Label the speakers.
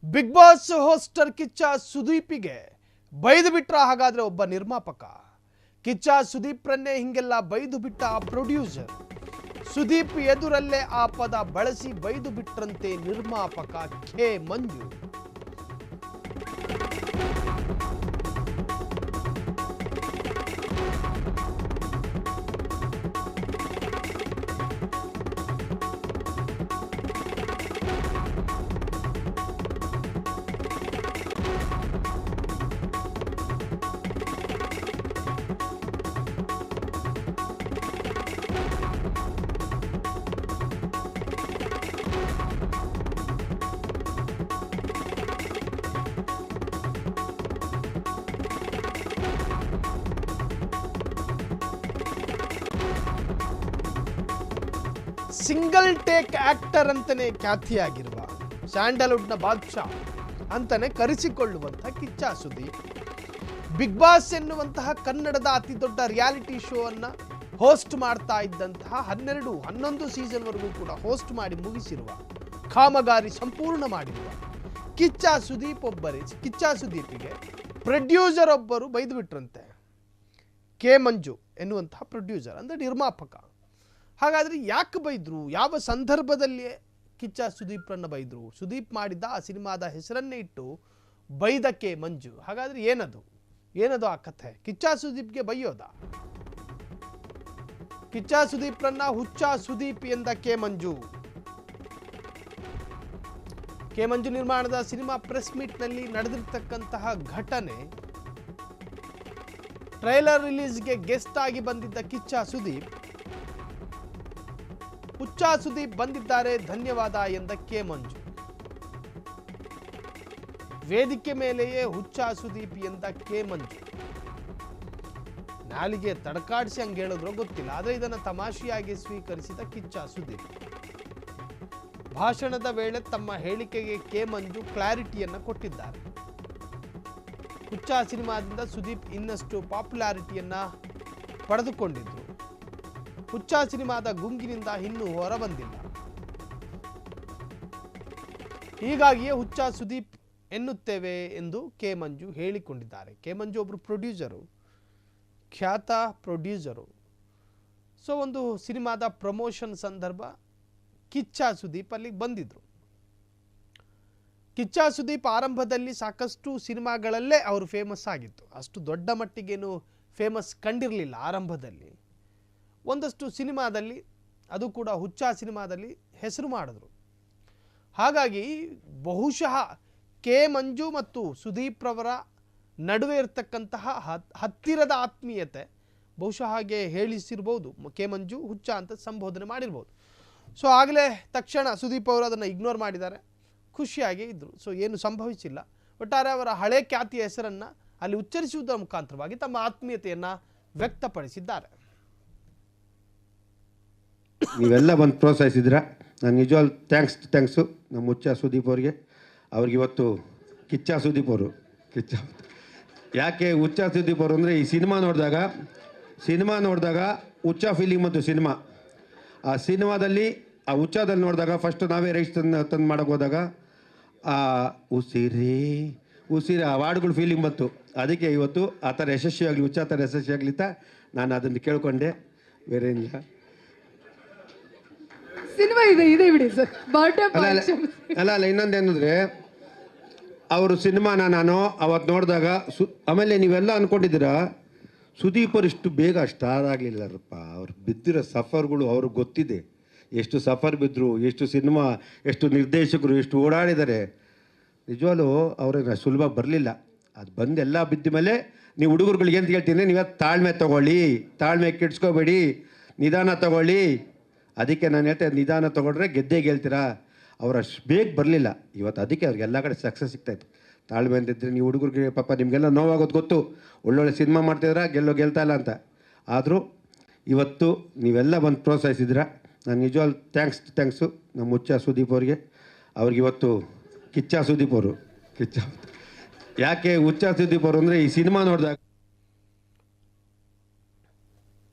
Speaker 1: Big boss ಹೋಸ್ಟರ್ Kichcha ಸುದೀಪಿಗೆ ಬೈದು ಬಿಟ್ರ ಹಾಗಾದ್ರೆ ಒಬ್ಬ ನಿರ್ಮಾಪಕ. ಕಿಚ್ಚ ಸುದೀಪ್ರನ್ನೇ ಹಿಂಗೆಲ್ಲ ಬೈದು ಬಿಟ್ಟ ಪ್ರೊಡ್ಯೂಸರ್. ಸುದೀಪ್ ಎದುರಲ್ಲೇ ಆ ಪದ ಬಳಸಿ ಬೈದು ಬಿಟ್ರಂತೆ ನಿರ್ಮಾಪಕ ಕೆ ಮಂಜು. ಸಿಂಗಲ್ ಟೇಕ್ ಆಕ್ಟರ್ ಅಂತಾನೆ ಖ್ಯಾತಿಯಾಗಿರುವ ಸ್ಯಾಂಡಲ್ವುಡ್ನ ಬಾದ್ಶಾ ಅಂತಾನೆ ಕರೆಸಿಕೊಳ್ಳುವಂತಹ ಕಿಚ್ಚ ಸುದೀಪ್ ಬಿಗ್ ಬಾಸ್ ಎನ್ನುವಂತಹ ಕನ್ನಡದ ಅತಿ ದೊಡ್ಡ ರಿಯಾಲಿಟಿ ಶೋ ಅನ್ನ ಹೋಸ್ಟ್ ಮಾಡ್ತಾ ಇದ್ದಂತಹ 11 ಸೀಸನ್ ವರೆಗೂ ಕೂಡ ಹೋಸ್ಟ್ ಮಾಡಿ ಮುಗಿಸಿರುವ, ಕಾಮಗಾರಿ ಸಂಪೂರ್ಣ ಮಾಡಿರುವ ಕಿಚ್ಚ ಸುದೀಪಿಗೆ ಪ್ರೊಡ್ಯೂಸರ್ ಒಬ್ಬರು ಬೈದು ಬಿಟ್ರಂತೆ. ಕೆ ಮಂಜು ಎನ್ನುವಂತಹ ಪ್ರೊಡ್ಯೂಸರ್ ಅಂದ್ರೆ ನಿರ್ಮಾಪಕ. ಹಾಗಾದ್ರೆ ಯಾಕೆ ಬೈದ್ರು, ಯಾವ ಸಂದರ್ಭದಲ್ಲಿ ಕಿಚ್ಚ ಸುದೀಪ್ರನ್ನ ಬೈದ್ರು, ಸುದೀಪ್ ಮಾಡಿದ್ದ ಆ ಸಿನಿಮಾದ ಹೆಸರನ್ನೇ ಇಟ್ಟು ಬೈದ ಕೆ ಮಂಜು. ಹಾಗಾದ್ರೆ ಏನದು ಆ ಕಥೆ? ಕಿಚ್ಚ ಸುದೀಪ್ಗೆ ಬೈಯೋದ? ಕಿಚ್ಚ ಸುದೀಪ್ರನ್ನ ಹುಚ್ಚ ಸುದೀಪ್ ಎಂದ ಕೆ ಮಂಜು ನಿರ್ಮಾಣದ ಸಿನಿಮಾ ಪ್ರೆಸ್ ಮೀಟ್ ನಲ್ಲಿ ನಡೆದಿರ್ತಕ್ಕಂತಹ ಘಟನೆ. ಟ್ರೈಲರ್ ರಿಲೀಸ್ಗೆ ಗೆಸ್ಟ್ ಆಗಿ ಬಂದಿದ್ದ ಕಿಚ್ಚ ಸುದೀಪ್ ಹುಚ್ಚ ಸುದೀಪ್ ಬಂದಿದ್ದಾರೆ, ಧನ್ಯವಾದ ಎಂದ ಕೆ ಮಂಜು. ವೇದಿಕೆ ಮೇಲೆಯೇ ಹುಚ್ಚ ಸುದೀಪ್ ಎಂದ ಕೆ ಮಂಜು. ನಾಲಿಗೆ ತಡಕಾಡಿಸಿ ಹಂಗೆ ಹೇಳಿದ್ರು ಗೊತ್ತಿಲ್ಲ, ಆದ್ರೆ ಇದನ್ನ ತಮಾಷೆಯಾಗಿ ಸ್ವೀಕರಿಸಿದ ಕಿಚ್ಚ ಸುದೀಪ್. ಭಾಷಣದ ವೇಳೆ ತಮ್ಮ ಹೇಳಿಕೆಗೆ ಕೆ ಮಂಜು ಕ್ಲಾರಿಟಿಯನ್ನ ಕೊಟ್ಟಿದ್ದಾರೆ. ಹುಚ್ಚ ಸಿನಿಮಾದಿಂದ ಸುದೀಪ್ ಇನ್ನಷ್ಟು ಪಾಪ್ಯುಲಾರಿಟಿಯನ್ನ ಪಡೆದುಕೊಂಡಿದ್ರು. ಹುಚ್ಚ ಸಿನಿಮಾದ ಗುಂಗಿನಿಂದ ಇನ್ನೂ ಹೊರಬಂದಿಲ್ಲ. ಹೀಗಾಗಿಯೇ ಹುಚ್ಚ ಸುದೀಪ್ ಎನ್ನುತ್ತೇವೆ ಎಂದು ಕೆ ಮಂಜು ಹೇಳಿಕೊಂಡಿದ್ದಾರೆ. ಕೆ ಮಂಜು ಒಬ್ಬರು ಪ್ರೊಡ್ಯೂಸರು, ಖ್ಯಾತ ಪ್ರೊಡ್ಯೂಸರು. ಸೊ ಒಂದು ಸಿನಿಮಾದ ಪ್ರಮೋಷನ್ ಸಂದರ್ಭ ಕಿಚ್ಚ ಸುದೀಪ್ ಅಲ್ಲಿಗೆ ಬಂದಿದ್ರು. ಕಿಚ್ಚ ಸುದೀಪ್ ಆರಂಭದಲ್ಲಿ ಸಾಕಷ್ಟು ಸಿನಿಮಾಗಳಲ್ಲೇ ಅವರು ಫೇಮಸ್ ಆಗಿತ್ತು. ಅಷ್ಟು ದೊಡ್ಡ ಮಟ್ಟಿಗೇನು ಫೇಮಸ್ ಕಂಡಿರಲಿಲ್ಲ ಆರಂಭದಲ್ಲಿ. ಒಂದಷ್ಟು ಸಿನಿಮಾದಲ್ಲಿ, ಅದು ಕೂಡ ಹುಚ್ಚ ಸಿನಿಮಾದಲ್ಲಿ ಹೆಸರು ಮಾಡಿದ್ರು. ಹಾಗಾಗಿ ಬಹುಶಃ ಕೆ ಮಂಜು ಮತ್ತು ಸುದೀಪ್ ರವರ ನಡುವೆ ಇರತಕ್ಕಂತಹ ಹತ್ತಿರದ ಆತ್ಮೀಯತೆ ಬಹುಶಃ ಹಾಗೆ ಹೇಳಿಸಿರ್ಬೋದು. ಕೆ ಮಂಜು ಹುಚ್ಚ ಅಂತ ಸಂಬೋಧನೆ ಮಾಡಿರ್ಬೋದು. ಸೊ ಆಗಲೇ ತಕ್ಷಣ ಸುದೀಪ್ ಅವರು ಅದನ್ನು ಇಗ್ನೋರ್ ಮಾಡಿದ್ದಾರೆ, ಖುಷಿಯಾಗಿ ಇದ್ದರು. ಸೊ ಏನು ಸಂಭವಿಸಿಲ್ಲ. ಒಟ್ಟಾರೆ ಅವರ ಹಳೆ ಖ್ಯಾತಿಯ ಹೆಸರನ್ನು ಅಲ್ಲಿ ಉಚ್ಚರಿಸುವುದರ ಮುಖಾಂತರವಾಗಿ ತಮ್ಮ ಆತ್ಮೀಯತೆಯನ್ನು ವ್ಯಕ್ತಪಡಿಸಿದ್ದಾರೆ.
Speaker 2: ನೀವೆಲ್ಲ ಬಂದು ಪ್ರೋತ್ಸಾಹಿಸಿದ್ರ, ನಾನು ನಿಜವಾಗ್ಲೂ ಥ್ಯಾಂಕ್ಸು ನಮ್ಮ ಹುಚ್ಚ ಸುದೀಪ್ ಅವ್ರಿಗೆ. ಅವ್ರಿಗಿವತ್ತು ಕಿಚ್ಚ ಸುದೀಪ್ ಅವರು. ಯಾಕೆ ಹುಚ್ಚ ಸುದೀಪ್ ಅವರು ಅಂದರೆ, ಈ ಸಿನಿಮಾ ನೋಡಿದಾಗ ಹುಚ್ಚ ಫೀಲಿಂಗ್ ಮತ್ತು ಆ ಸಿನಿಮಾದಲ್ಲಿ ಆ ಹುಚ್ಚದಲ್ಲಿ ನೋಡಿದಾಗ ಫಸ್ಟ್ ನಾವೇ ರೈಸ್ ತಂದು ಮಾಡೋಕ್ಕೆ ಹೋದಾಗ ಆ ಉಸಿರೇ ಆ ವಾರ್ಡ್ಗಳು ಫೀಲಿಂಗ್ ಬಂತು. ಅದಕ್ಕೆ ಇವತ್ತು ಆ ಥರ ಯಶಸ್ವಿಯಾಗಲಿ, ಹುಚ್ಚ ಥರ ಯಶಸ್ವಿಯಾಗಲಿ ಅಂತ ನಾನು ಅದನ್ನು ಕೇಳ್ಕೊಂಡೆ, ಬೇರೆ ಏನಿಲ್ಲ.
Speaker 3: ಸಿನಿಮಾ ಇದೆ ಬಿಡಿ ಸರ್.
Speaker 2: ಅಲ್ಲ ಇನ್ನೊಂದೇನಂದ್ರೆ, ಅವರು ಸಿನಿಮಾನ ನಾನು ಅವತ್ತು ನೋಡಿದಾಗ ಆಮೇಲೆ ನೀವೆಲ್ಲ ಅಂದ್ಕೊಂಡಿದ್ದೀರಾ ಸುದೀಪ್ ಅವರು ಇಷ್ಟು ಬೇಗ ಸ್ಟಾರ್ ಆಗಲಿಲ್ಲರಪ್ಪ. ಅವ್ರು ಬಿದ್ದಿರೋ ಸಫರ್ಗಳು ಅವ್ರಿಗೆ ಗೊತ್ತಿದೆ. ಎಷ್ಟು ಸಫರ್ ಬಿದ್ದರು, ಎಷ್ಟು ಸಿನಿಮಾ, ಎಷ್ಟು ನಿರ್ದೇಶಕರು, ಎಷ್ಟು ಓಡಾಡಿದ್ದಾರೆ. ನಿಜವಾಗ್ಲೂ ಅವ್ರಿಗೆ ಸುಲಭ ಬರಲಿಲ್ಲ. ಅದು ಬಂದು ಎಲ್ಲ ಬಿದ್ದ ಮೇಲೆ ನೀವು ಹುಡುಗರುಗಳಿಗೆ ಅಂತ ಹೇಳ್ತೀನಿ, ನೀವೇ ತಾಳ್ಮೆ ತೊಗೊಳ್ಳಿ, ತಾಳ್ಮೆ ಕೆಡ್ಸ್ಕೋಬೇಡಿ, ನಿಧಾನ ತೊಗೊಳ್ಳಿ. ಅದಕ್ಕೆ ನಾನು ಹೇಳ್ತೇನೆ, ನಿಧಾನ ತೊಗೊಂಡ್ರೆ ಗೆದ್ದೇ ಗೆಲ್ತೀರಾ. ಅವ್ರು ಅಷ್ಟು ಬೇಗ ಬರಲಿಲ್ಲ ಇವತ್ತು. ಅದಕ್ಕೆ ಅವ್ರಿಗೆ ಎಲ್ಲ ಕಡೆ ಸಕ್ಸಸ್ ಸಿಗ್ತಾಯಿತ್ತು. ತಾಳ್ಮೆ ಅಂತಿದ್ರೆ ನೀವು ಹುಡುಗರಿಗೆ ಪಾಪ ನಿಮಗೆಲ್ಲ ನೋವಾಗೋದು ಗೊತ್ತು. ಒಳ್ಳೊಳ್ಳೆ ಸಿನಿಮಾ ಮಾಡ್ತಿದ್ರ ಗೆಲ್ತಾ ಇಲ್ಲ ಅಂತ. ಆದರೂ ಇವತ್ತು ನೀವೆಲ್ಲ ಬಂದು ಪ್ರೋತ್ಸಾಹಿಸಿದ್ರ, ನಾನು ನಿಜವಾಗ್ಲೂ ಥ್ಯಾಂಕ್ಸು ನಮ್ಮ ಹುಚ್ಚ ಸುದೀಪ್ ಅವ್ರಿಗೆ. ಅವ್ರಿಗಿವತ್ತು ಕಿಚ್ಚ ಸುದೀಪ್ ಅವರು. ಯಾಕೆ ಹುಚ್ಚ ಸುದೀಪ್ ಅವರು ಅಂದರೆ, ಈ ಸಿನಿಮಾ ನೋಡಿದಾಗ